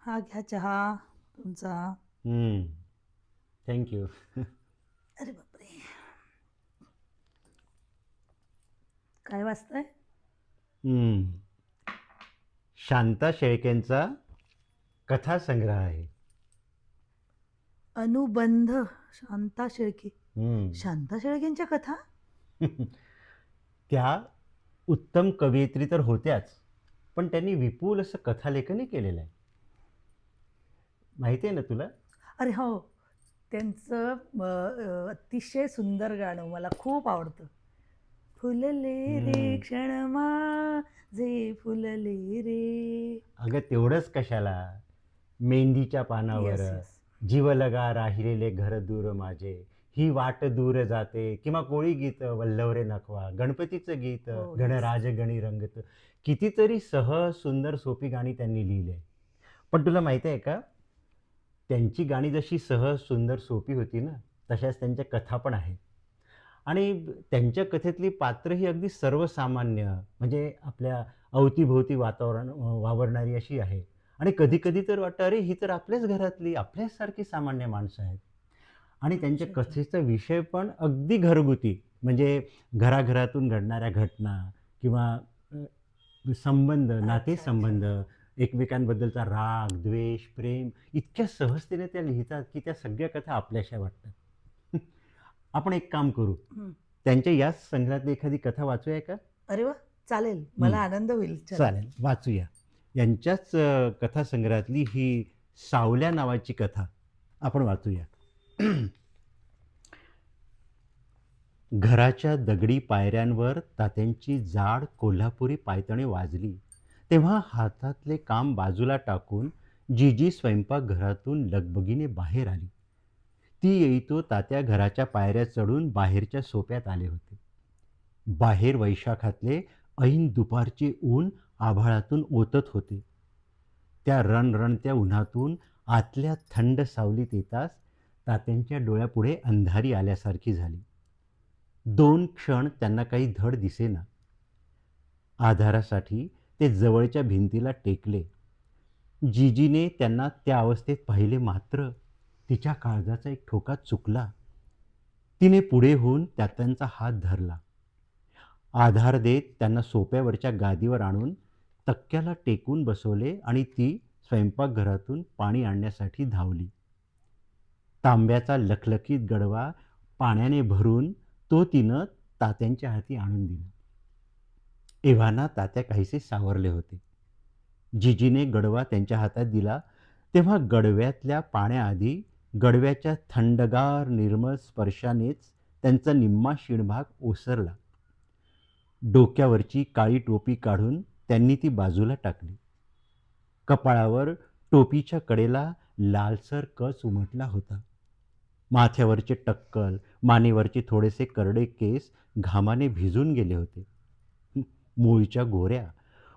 हा घ्या चहा तुमचा. थँक्यू. अरे बापरे, काय वाचताय? शांता शेळकेंचा कथासंग्रह आहे. अनुबंध. शांता शेळके. हम्म. शांता शेळकेंच्या कथा? त्या उत्तम कवयित्री तर होत्याच, पण त्यांनी विपुल असं कथालेखनही केलेलं आहे. माहिती आहे ना तुला? अरे हो, त्यांचं अतिशय सुंदर गाणं मला खूप आवडतं. फुलले रे क्षण माझे फुलले रे. अगं तेवढंच कशाला, मेहंदीच्या पानावर, येस येस. जीवलगा राहिलेले घर दूर माझे, ही वाट दूर जाते, किंवा कोळी गीत वल्लवरे नखवा, गणपतीचं गीत हो येस. गणराज गणी रंगत, कितीतरी सहज सुंदर सोपी गाणी त्यांनी लिहिली आहे. पण तुला माहिती आहे का, त्यांची गाणी जशी सहज सुंदर सोपी होती ना, तशाच त्यांच्या कथा पण आहेत. आणि त्यांच्या कथेतली पात्र ही अगदी सर्वसामान्य, म्हणजे आपल्या अवतीभोवती वावरणारी अशी आहे. आणि कधी कधी तर वाटतं, अरे ही तर आपल्याच घरातली आपल्याचसारखी सामान्य माणसं आहेत. आणि त्यांच्या अच्छा अच्छा. कथेचा विषय पण अगदी घरगुती, म्हणजे घराघरातून घडणाऱ्या घटना, किंवा संबंध, अच्छा अच्छा. नातेसंबंध, एकमेकांबद्दलचा राग, द्वेष, प्रेम इतक्या सहजतेने त्या लिहितात की त्या सगळ्या कथा आपल्याशा वाटतात. आपण एक काम करू, हं. त्यांच्या याच संग्रहातली एखादी कथा वाचूया का? अरे वा, चालेल, हं, मला आनंद होईल. चला. चालेल, वाचूया. यांच्याच कथासंग्रहातली ही सावल्या नावाची कथा आपण वाचूया. घराच्या दगडी पायऱ्यांवर तात्यांची जाड कोल्हापुरी पायतणी वाजली, तेव्हा हातातले काम बाजूला टाकून जीजी स्वयंपाकघरातून लगबगीने बाहेर आली. ती येईतो तात्या घराच्या पायऱ्या चढून बाहेरच्या सोप्यात आले होते. बाहेर वैशाखातले ऐन दुपारचे ऊन आभाळातून ओतत होते. त्या रणरणत्या उन्हातून आतल्या थंड सावलीत येताच तात्यांच्या डोळ्यापुढे अंधारी आल्यासारखी झाली. 2 क्षण त्यांना काही धड दिसेना. आधारासाठी ते जवळच्या भिंतीला टेकले. जीजीने त्यांना त्या अवस्थेत पाहिले, मात्र तिच्या काळजाचा एक ठोका चुकला. तिने पुढे होऊन तात्यांचा हात धरला. आधार देत त्यांना सोप्यावरच्या गादीवर आणून तक्क्याला टेकून बसवले आणि ती स्वयंपाकघरातून पाणी आणण्यासाठी धावली. तांब्याचा लखलखीत गडवा पाण्याने भरून तो तिनं तात्यांच्या हाती आणून दिला. एव्हाना तात्या काहीसे सावरले होते. जीजीने गडवा त्यांच्या हातात दिला तेव्हा गडव्यातल्या पाण्याआधी गडव्याच्या थंडगार निर्मळ स्पर्शानेच त्यांचा निम्मा शिणभाग ओसरला. डोक्यावरची काळी टोपी काढून त्यांनी ती बाजूला टाकली. कपाळावर टोपीच्या कडेला लालसर कच उमटला होता. माथ्यावरचे टक्कल, मानेवरचे थोडेसे करडे केस घामाने भिजून गेले होते. मूळच्या गोऱ्या,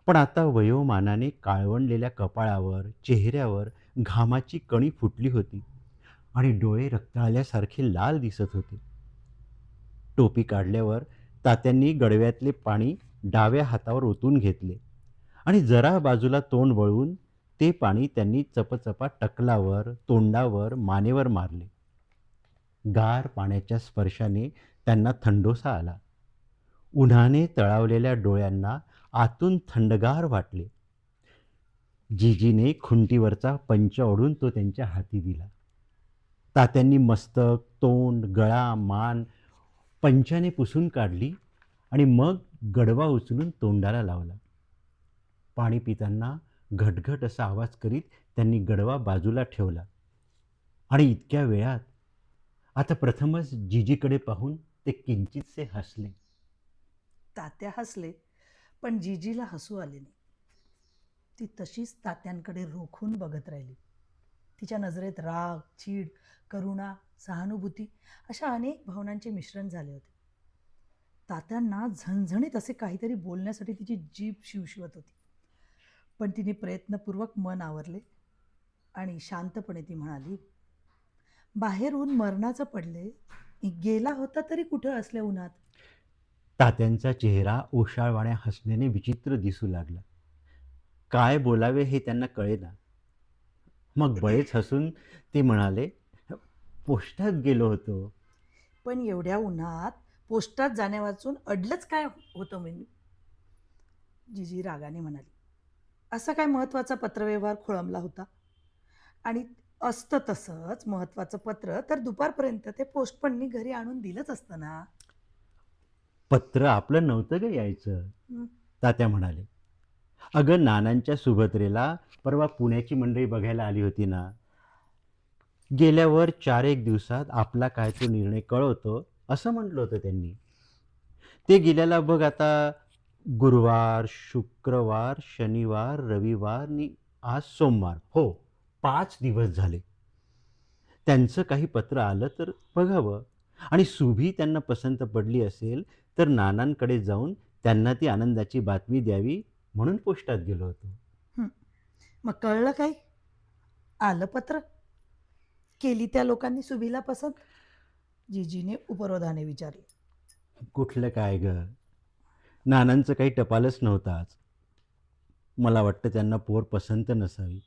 पण आता वयोमानाने काळवंडलेल्या कपाळावर, चेहऱ्यावर घामाची कणी फुटली होती आणि डोळे रक्ताळल्यासारखे लाल दिसत होते. टोपी काढल्यावर तात्यांनी गडव्यातले पाणी डाव्या हातावर ओतून घेतले आणि जरा बाजूला तोंड वळवून ते पाणी त्यांनी चपचपा टकलावर, तोंडावर, मानेवर मारले. गार पाण्याच्या स्पर्शाने त्यांना थंडोसा आला. उन्हाने तळावलेल्या डोळ्यांना आतून थंडगार वाटले. जीजीने खुंटीवरचा पंच ओढून तो त्यांच्या हाती दिला. तात्यांनी मस्तक, तोंड, गळा, मान पंचाने पुसून काढली आणि मग गडवा उचलून तोंडाला लावला. पाणी पिताना घटघट असा आवाज करीत त्यांनी गडवा बाजूला ठेवला आणि इतक्या वेळात आता प्रथमच जीजीकडे पाहून ते किंचितसे हसले. तात्या हसले, पण जीजीला हसू आले नाही. ती तशीच तात्यांकडे रोखून बघत राहिली. तिच्या नजरेत राग, चीड, करुणा, सहानुभूती अशा अनेक भावनांचे मिश्रण झाले होते. तात्यांना झणझणीत असे काहीतरी बोलण्यासाठी तिची जीभ शिवशिवत होती. पण तिने प्रयत्नपूर्वक मन आवरले आणि शांतपणे ती म्हणाली, बाहेर ऊन मरणाचं पडले, गेला होता तरी कुठं असल्या उन्हात. तात्यांचा चेहरा ओशाळवाण्या हसण्याने विचित्र दिसू लागला. काय बोलावे हे त्यांना कळेना. मग बळेच हसून ते म्हणाले, पोस्टात गेलो होतो. पण एवढ्या उन्हात पोस्टात जाण्यावाचून अडलंच काय होतं म्हणजे? जिजी रागाने म्हणाली. असा काय महत्वाचा पत्रव्यवहार खोळंबला होता? आणि असतं तसंच महत्वाचं पत्र तर दुपारपर्यंत ते पोस्टपणनी घरी आणून दिलंच असतं ना. पत्र आपलं नव्हतं ग यायचं, हं. तात्या म्हणाले. अगं, नानांच्या सुभद्रेला परवा पुण्याची मंडळी बघायला आली होती ना. गेल्यावर 4-1 दिवसात आपला काय तो निर्णय कळवतो, असं म्हटलं होतं त्यांनी. ते गेल्याला बघ आता गुरुवार, शुक्रवार, शनिवार, रविवार आणि आज सोमवार. हो, 5 दिवस झाले. त्यांचं काही पत्र आलं तर बघावं आणि सुभी त्यांना पसंत पडली असेल तर नानांकडे जाऊन त्यांना ती आनंदाची बातमी द्यावी म्हणून पोस्टात गेलो होतो. हं. मग कळलं काय? आलं पत्र? केली त्या लोकांनी सुभीला पसंत? जिजीने उपरोधाने विचारले. कुठलं काय ग, नानांचं काही टपालच नव्हतं आज. मला वाटतं त्यांना पोर पसंत नसावी.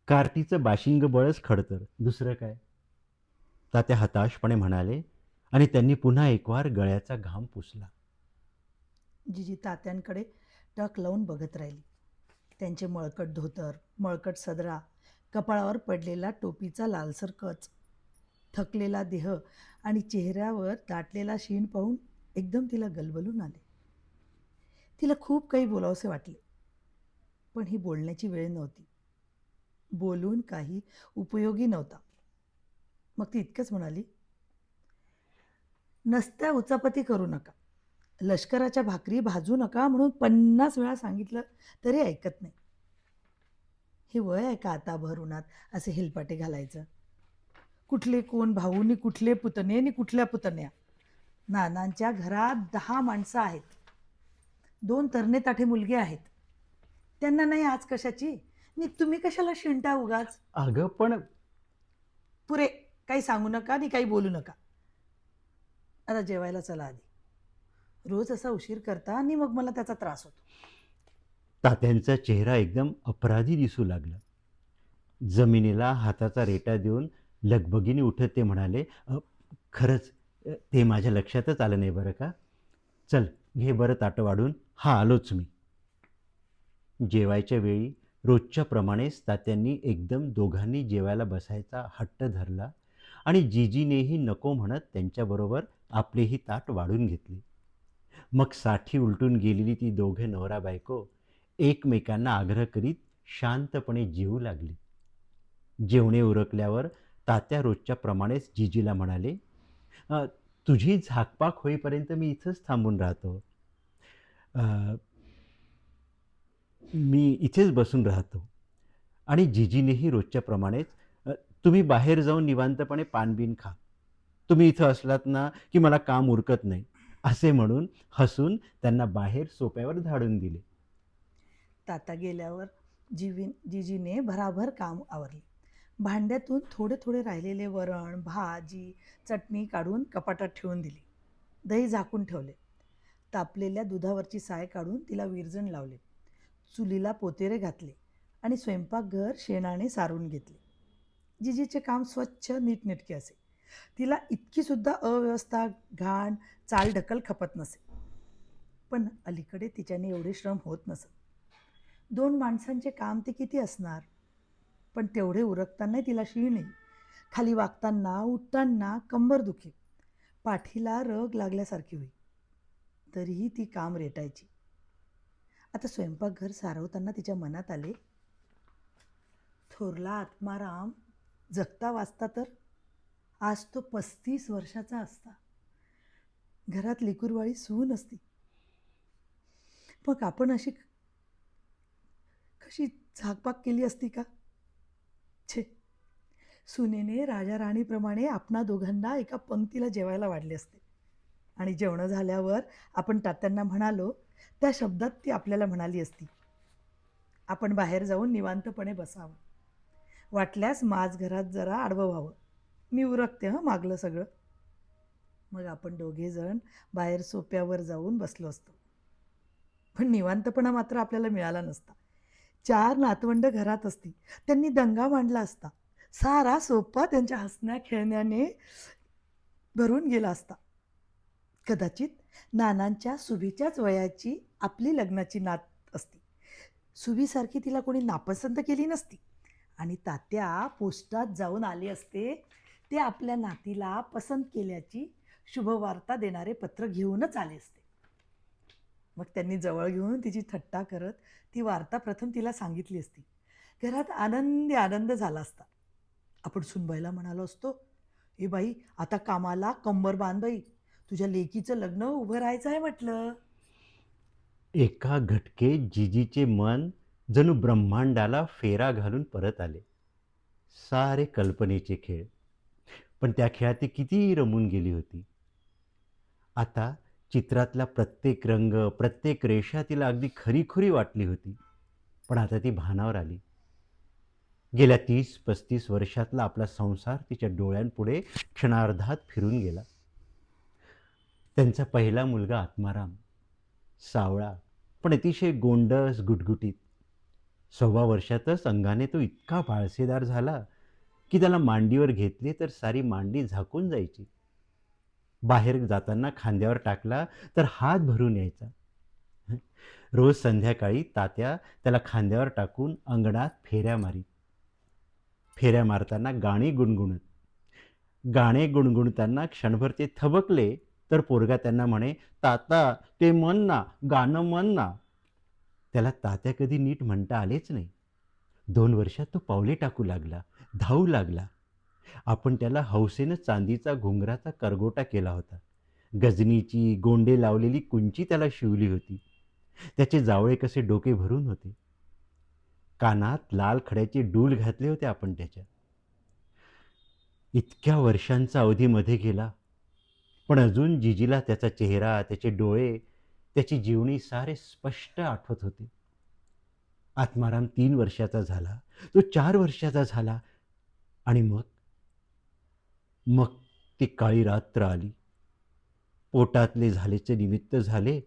कार्टीचं बाशिंग बळच खडतर, दुसरं काय. तात्या हताशपणे म्हणाले आणि त्यांनी पुन्हा एकवार गळ्याचा घाम पुसला. जिजी तात्यांकडे टक लावून बघत राहिली. त्यांचे मळकट धोतर, मळकट सदरा, कपाळावर पडलेला टोपीचा लालसर कच, थकलेला देह आणि चेहऱ्यावर दाटलेला शीण पाहून एकदम तिला गलबलून आले. तिला खूप काही बोलावसे वाटले, पण ही बोलण्याची वेळ नव्हती. बोलून काही उपयोगी नव्हता. मग ती इतकंच म्हणाली, नसत्या उचापती करू नका. लष्कराच्या भाकरी भाजू नका म्हणून 50 वेळा सांगितलं तरी ऐकत नाही. हे वय आहे का आता भर उन्हात असे हेलपाटे घालायचं? कुठले कोण भाऊ नि कुठले पुतणे नि कुठल्या पुतण्या? नानांच्या घरात 10 माणसं आहेत. 2 तरणे-ताठे मुलगे आहेत. त्यांना नाही आज कशाची? नि तुम्ही कशाला शिंटा उगाच? अगं पण पुरे, काही सांगू नका आणि काही बोलू नका. आता जेवायला चला आधी. रोज असा उशीर करता आणि मग मला त्याचा त्रास होतो. तात्यांचा चेहरा एकदम अपराधी दिसू लागला. जमिनीला हाताचा रेटा देऊन लगबगीने उठत ते म्हणाले, खरंच ते माझ्या लक्षातच आलं नाही बरं का. चल, घे बरं ताटं वाढून. हा, आलोच मी. जेवायच्या वेळी रोजच्या प्रमाणेच तात्यांनी एकदम दोघांनी जेवायला बसायचा हट्ट धरला आणि जिजीनेही नको म्हणत त्यांच्याबरोबर आपलेही ताट वाढून घेतले. मग साठी उलटून गेलेली ती दोघे नवरा बायको एकमेकांना आग्रह करीत शांतपणे जेवू लागली. जेवणे उरकल्यावर तात्या रोजच्या प्रमाणेच जिजीला म्हणाले, "अ, तुझी झाकपाक होईपर्यंत मी इथंच थांबून राहतो. अ, मी इथेच बसून राहतो." आणि जिजीनेही रोजच्या प्रमाणेच, तुम्ही बाहेर जाऊन निवांतपणे पानबीन खा. तुम्ही इथं असलात ना की मला काम उरकत नाही." असे म्हणून हसून त्यांना बाहेर सोप्यावर धाडून दिले. ताता गेल्यावर जिजीने भराभर काम आवरले. भांड्यातून थोडे थोडे राहिलेले वरण, भाजी, चटणी काढून कपाटात ठेवून दिली. दही झाकून ठेवले. तापलेल्या दुधावरची साय काढून तिला विरजण लावले. चुलीला पोतेरे घातले आणि स्वयंपाकघर शेणाने सारून घेतले. जिजीचे काम स्वच्छ नीटनेटके असे. तिला इतकी सुद्धा अव्यवस्था, घाण, चालढकल खपत नसे. पण अलीकडे तिच्याने एवढे श्रम होत नसत. 2 माणसांचे काम ते किती असणार? पण तेवढे उरकताना तिला शीण येई. खाली वागताना, उठताना कंबर दुखे. पाठीला रग लागल्यासारखी होई. तरीही ती काम रेटायची. आता स्वयंपाकघर सारवताना तिच्या मनात आले, थोरला आत्माराम जगता वाचता तर आज तो 35 वर्षाचा असता. घरात लेकरूवाळी सून असती. मग आपण अशी कशी झाकपाक केली असती का? छे, सुनेने राजा राणीप्रमाणे आपणा दोघांना एका पंक्तीला जेवायला वाढले असते. आणि जेवणं झाल्यावर आपण तात्यांना म्हणालो त्या शब्दात ती आपल्याला म्हणाली असती, आपण बाहेर जाऊन निवांतपणे बसावं. वाटल्यास माझ घरात जरा आडवं व्हावं. मी उरकते मागलं सगळं. मग आपण दोघेजण बाहेर सोप्यावर जाऊन बसलो असतो. पण निवांतपणा मात्र आपल्याला मिळाला नसता. 4 नातवंड घरात असती. त्यांनी दंगा मांडला असता. सारा सोपा त्यांच्या हसण्या खेळण्याने भरून गेला असता. कदाचित नानांच्या सुभीच्याच वयाची आपली लग्नाची नात असती. सुभीसारखी तिला कोणी नापसंत केली नसती आणि तात्या पोस्टात जाऊन आले असते. ते आपल्या नातीला पसंत केल्याची शुभवार्ता देणारे पत्र घेऊनच आले असते. मग त्यांनी जवळ घेऊन तिची थट्टा करत ती वार्ता प्रथम तिला सांगितली असती. घरात आनंदी आनंद झाला असता. आपण सुनबाईला म्हणालो असतो, ए बाई आता कामाला कंबर बांध बाई, तुझ्या लेकीचं लग्न उभं राहायचं आहे म्हटलं. एका घटकेत जिजीचे मन जणू ब्रह्मांडाला फेरा घालून परत आले. सारे कल्पनेचे खेळ, पण त्या खेळात ती किती रमून गेली होती. आता चित्रातला प्रत्येक रंग, प्रत्येक रेषा तिला अगदी खरीखुरी वाटली होती. पण आता ती भानावर आली. गेल्या 30-35 वर्षातला आपला संसार तिच्या डोळ्यांपुढे क्षणार्धात फिरून गेला. त्यांचा पहिला मुलगा आत्माराम, सावळा पण अतिशय गोंडस गुटगुटीत. 1.25 वर्षातच अंगाने तो इतका बाळसेदार झाला की त्याला मांडीवर घेतले तर सारी मांडी झाकून जायची. बाहेर जाताना खांद्यावर टाकला तर हात भरून यायचा. रोज संध्याकाळी तात्या त्याला खांद्यावर टाकून अंगणात फेऱ्या मारीत. फेऱ्या मारताना गाणी गुणगुणत. गाणे गुणगुणताना क्षणभर ते थबकले तर पोरगा त्यांना म्हणे, ताता ते म्हण ना, गाणं म्हण ना. त्याला तात्या कधी नीट म्हणता आलेच नाही. 2 वर्षात तो पावले टाकू लागला, धावू लागला. आपण त्याला हौसेनं चांदीचा घुंगराचा करगोटा केला होता. गजनीची गोंडे लावलेली कुंची त्याला शिवली होती. त्याचे जावळे कसे डोके भरून होते. कानात लाल खड्याचे डूल घातले होते आपण त्याच्या. इतक्या वर्षांचा अवधी मध्ये गेला, पण अजून जिजीला त्याचा चेहरा, त्याचे डोळे, त्याची जीवनी सारे स्पष्ट आठवत होते. आत्माराम 3 वर्षाचा झाला, तो 4 वर्षाचा झाला आणि मग मग ती काळी रात्र आली. पोटातले झालेचे निमित्त झाले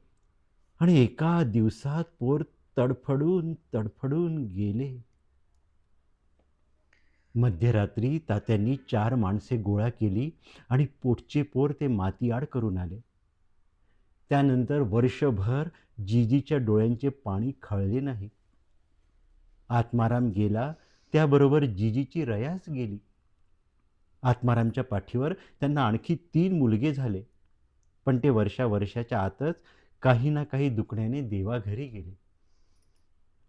आणि एका दिवसात पोर तडफडून तडफडून गेले. मध्यरात्री तात्यांनी 4 माणसे गोळा केली आणि पोटचे पोर ते मातीआड करून आले. त्यानंतर वर्षभर जिजीच्या डोळ्यांचे पाणी खळले नाही. आत्माराम गेला त्याबरोबर जिजीची रयास गेली. आत्मारामच्या पाठीवर त्यांना आणखी 3 मुलगे झाले, पण ते वर्षाच्या आतच काही ना काही दुखण्याने देवाघरी गेले.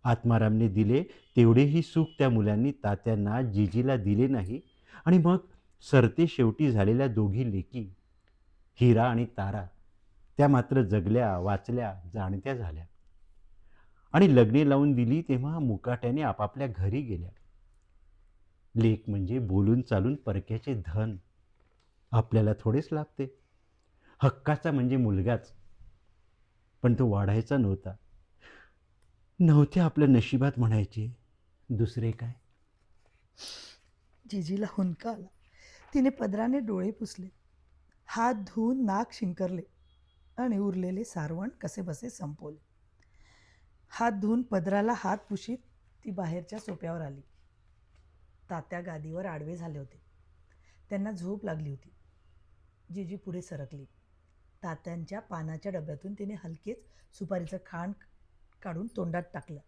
आत्मारामने दिले तेवढेही सुख त्या मुलांनी तात्यांना, जिजीला दिले नाही आणि मग सरते शेवटी झालेल्या 2 लेकी, हिरा आणि तारा, त्या मात्र जगल्या, वाचल्या, जाणत्या झाल्या आणि लग्ने लावून दिली तेव्हा मुकाट्याने आपापल्या घरी गेल्या. लेक म्हणजे बोलून चालून परक्याचे धन, आपल्याला थोडेच लागते. हक्काचा म्हणजे मुलगाच, पण तो वाढायचा नव्हता. नव्हते आपल्या नशिबात म्हणायचे, दुसरे काय. जिजीला हुंदका आला. तिने पदराने डोळे पुसले, हात धुवून नाक शिंकरले आणि उरलेले सारवण कसेबसे संपवले. हात धुवून पदराला हात पुशीत ती बाहेरच्या सोप्यावर आली. तात्या गादीवर आडवे झाले होते. त्यांना झोप लागली होती. जिजी पुढे सरकली. तात्यांच्या पानाच्या डब्यातून तिने हलकेच सुपारीचं खांड काढून तोंडात टाकलं,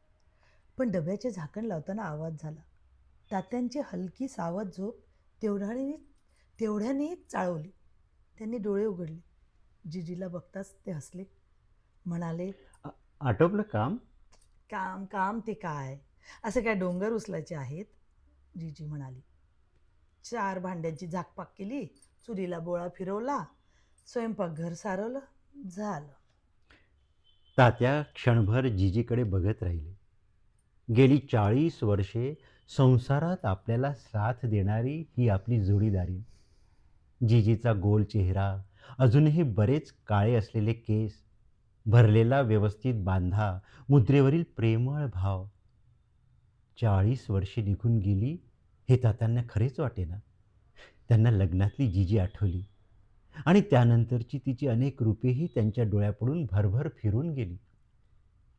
पण डब्याचे झाकण लावताना आवाज झाला. तात्यांची हलकी सावध झोप तेवढ्याने चाळवली. त्यांनी डोळे उघडले. जिजीला बघताच ते हसले, म्हणाले, आटोपलं काम? काम काम ते काय, असे काय डोंगर उचलायचे आहेत. जिजी म्हणाली. 4 भांड्यांची झाकपाक केली, चुलीला बोळा फिरवला, स्वयंपाकघर सारवलं, झालं. तात्या क्षणभर जिजीकडे बघत राहिले. गेली 40 वर्षे संसारात आपल्याला साथ देणारी ही आपली जोडीदारी. जिजीचा गोल चेहरा, अजूनही बरेच काळे असलेले केस, भरलेला व्यवस्थित बांधा, मुद्रेवरील प्रेमळ भाव. 40 वर्षे निघून गेली हे तात्यांना खरेच वाटेना. त्यांना लग्नातली जिजी आठवली आणि त्यानंतरची तिची अनेक रूपेही त्यांच्या डोळ्यापुढून भरभर फिरून गेली.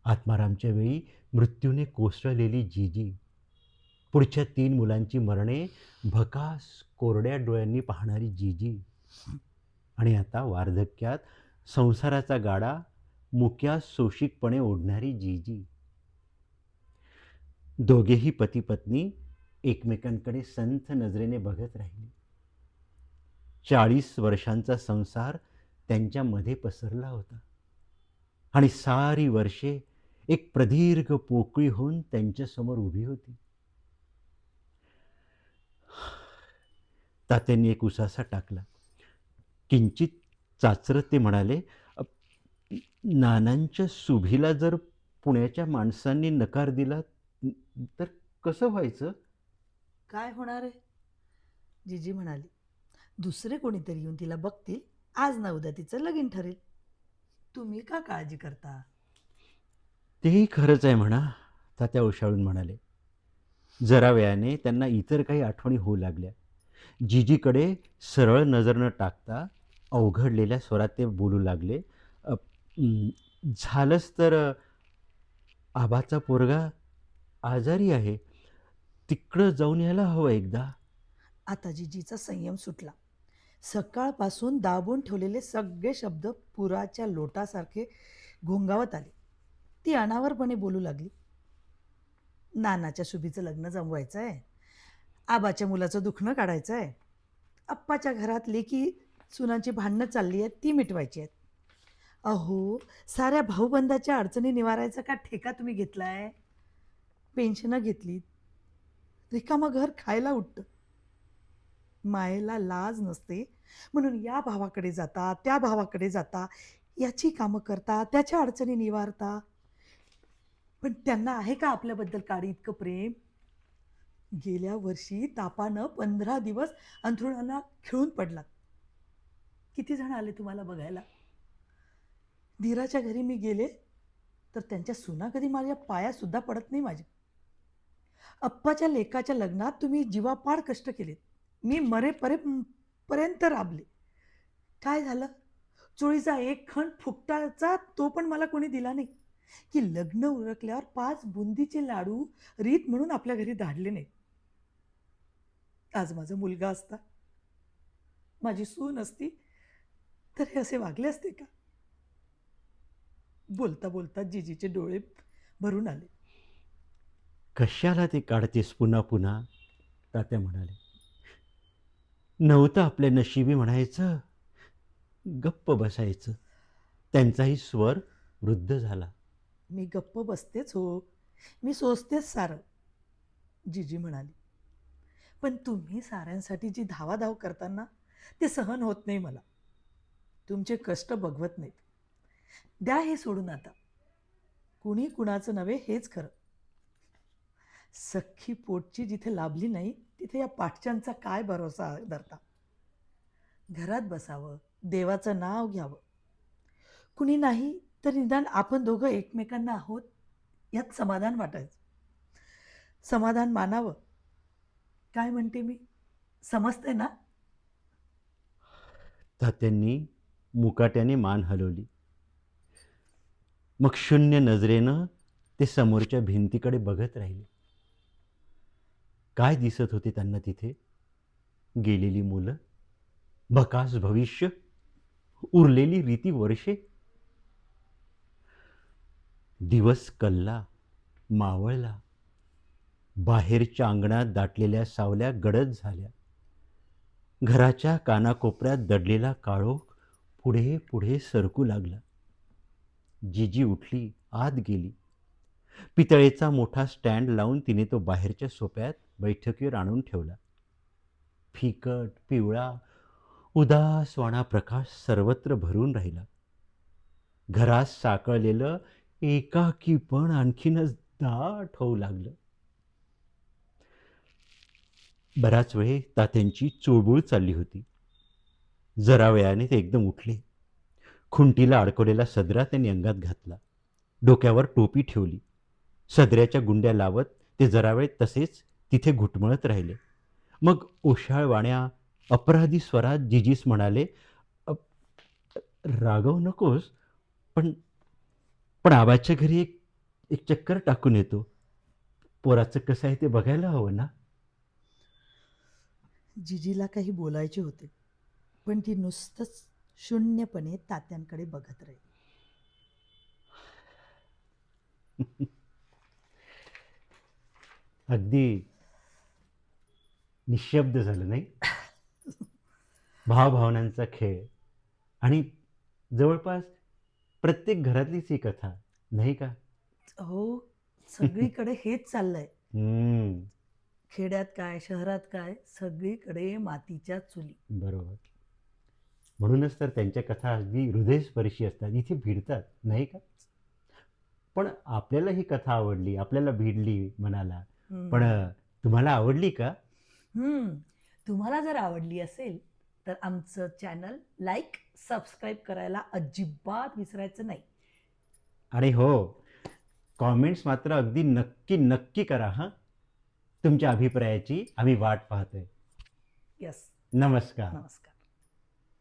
आत्मारामच्या वेळी मृत्यूने कोसळलेली जीजी, पुढच्या 3 मुलांची मरणे भकास कोरड्या डोळ्यांनी पाहणारी जीजी, आणि आता वार्धक्यात संसाराचा गाडा मुक्या सोशिकपणे ओढणारी जीजी. दोघेही पती पत्नी एकमेकांकडे संथ नजरेने बघत राहिले. 40 वर्षांचा संसार त्यांच्यामध्ये पसरला होता आणि सारी वर्षे एक प्रदीर्घ पोकळी होऊन त्यांच्यासमोर उभी होती. तात्यांनी एक उसासा टाकला. किंचित चाचरत ते म्हणाले, नानांच्या सुभीला जर पुण्याच्या माणसांनी नकार दिला तर कसं व्हायचं?" काय होणार आहे? जीजी म्हणाली. दुसरे कोणीतरी येऊन तिला बघतील, आज ना उद्या तिचं लगीन ठरेल. तुम्ही का काळजी करता? "तेही खरंच आहे म्हणा," तात्या ओशाळून म्हणाले. जरा वेळाने त्यांना इतर काही आठवणी होऊ लागल्या. जीजीकडे सरळ नजर न टाकता अवघडलेल्या स्वरात ते बोलू लागले, "झालंच तर आबाचा पोरगा आजारी आहे. तिकडं जाऊन यायला हवं एकदा." आता जीजीचा संयम सुटला. सकाळपासून दाबून ठेवलेले सगळे शब्द पुराच्या लोटासारखे घोंगावत आले. ती अनावरपणे बोलू लागली. नानाच्या शुभीचं लग्न जमवायचं आहे. आबाच्या मुलाचं दुखणं काढायचं आहे. आप्पाच्या घरात लेकी सुनांची भांडणं चालली आहेत, ती मिटवायची आहेत. अहो, साऱ्या भाऊबंदाच्या अडचणी निवारायचा का ठेका तुम्ही घेतलाय? पेन्शनं घेतलीत. रिकामं घर खायला उठतं. मायेला लाज नसते म्हणून या भावाकडे जाता, त्या भावाकडे जाता, याची कामं करता, त्याच्या अडचणी निवारता. पण त्यांना आहे का आपल्याबद्दल काडी इतकं प्रेम? गेल्या वर्षी तापानं 15 दिवस अंथरुणाला खिळून पडला. किती जण आले तुम्हाला बघायला? धीराच्या घरी मी गेले तर त्यांच्या सुना कधी माझ्या पायात सुद्धा पडत नाही माझ्या. अप्पाच्या लेकाच्या लग्नात तुम्ही जीवापाड कष्ट केलेत. मी पर्यंत राबले. काय झालं? चोळीचा एक खण फुकटाचा तो पण मला कोणी दिला नाही, की लग्न उरकल्यावर 5 बुंदीचे लाडू रीत म्हणून आपल्या घरी धाडले नाहीत. आज माझा मुलगा असता, माझी सून असती, तर हे असे वागले असते का? बोलता बोलता जीजीचे डोळे भरून आले. "कशाला ते काढतेस पुन्हा पुन्हा?" तात्या म्हणाले. "नव्हतं आपल्या नशिबी म्हणायचं, गप्प बसायचं." त्यांचाही स्वर वृद्ध झाला. मी गप्प बसतेच हो, मी सोसतेच सारं, जीजी म्हणाली. पण तुम्ही साऱ्यांसाठी जी धावाधाव करताना ते सहन होत नाही मला. तुमचे कष्ट बघवत नाहीत. द्या हे सोडून आता. कुणी कुणाचं नव्हे हेच खरं. सख्खी पोटची जिथे लाभली नाही तिथे या पाठच्यांचा काय भरोसा धरता? घरात बसावं, देवाचं नाव घ्यावं. कुणी नाही तर निदान आपण दोघं एकमेकांना आहोत यात समाधान वाटायचं. समाधान मानावं. काय म्हणते मी? समजते ना? तात्यांनी मुकाट्याने मान हलवली. मग शून्य नजरेनं ते समोरच्या भिंतीकडे बघत राहिले. काय दिसत होते त्यांना तिथे? गेलेली मुलं, भकास भविष्य, उरलेली रीती वर्षे. दिवस कल्ला, मावळला. बाहेरच्या अंगणात दाटलेल्या सावल्या गडद झाल्या. घराच्या कानाकोपऱ्यात दडलेला काळोख पुढे पुढे सरकू लागला. जीजी उठली, आत गेली. पितळेचा मोठा स्टँड लावून तिने तो बाहेरच्या सोप्यात बैठकीवर आणून ठेवला. फिकट पिवळा उदासवाणा प्रकाश सर्वत्र भरून राहिला. घरात साकळलेलं एकाकीपण आणखीनच दाट होऊ लागलं. बराच वेळ तात्यांची चुळबुळ चालली होती. जरा वेळाने ते एकदम उठले. खुंटीला अडकवलेला सदरा त्यांनी अंगात घातला. डोक्यावर टोपी ठेवली. सदऱ्याच्या गुंड्या लावत ते जरा वेळ तसेच तिथे घुटमळत राहिले. मग ओशाळवाण्या अपराधी स्वरात जिजीस म्हणाले, रागव नकोस, पण पण आबाच्या घरी एक एक चक्कर टाकून येतो. पोराचं कसं आहे ते बघायला हवं ना. जिजीला काही बोलायचे होते, पण ती नुसतंच शून्यपणे तात्यांकडे बघत राहिली. अगदी निशब्द झालं नाही. भावभावनांचा खेळ आणि जवळपास प्रत्येक घरातलीच ही कथा नाही का. हो, सगळीकडे हेच चाललंय. हम्म, खेड्यात काय, शहरात काय, सगळीकडे मातीच्या चुली. बरोबर. म्हणूनच तर त्यांच्या कथा अगदी हृदयस्पर्शी असतात, इथे भिडतात नाही का. पण आपल्याला ही कथा आवडली, आपल्याला भिडली मनाला. पण तुम्हाला आवडली का? तुम्हाला जर आवडली असेल तर आमचं चॅनल लाईक, सबस्क्राईब करायला अजिबात विसरायचं नाही. आणि हो, कॉमेंट्स मात्र अगदी नक्की नक्की करा हां. तुमच्या अभिप्रायाची आम्ही वाट पाहतोय. यस, नमस्कार. नमस्कार.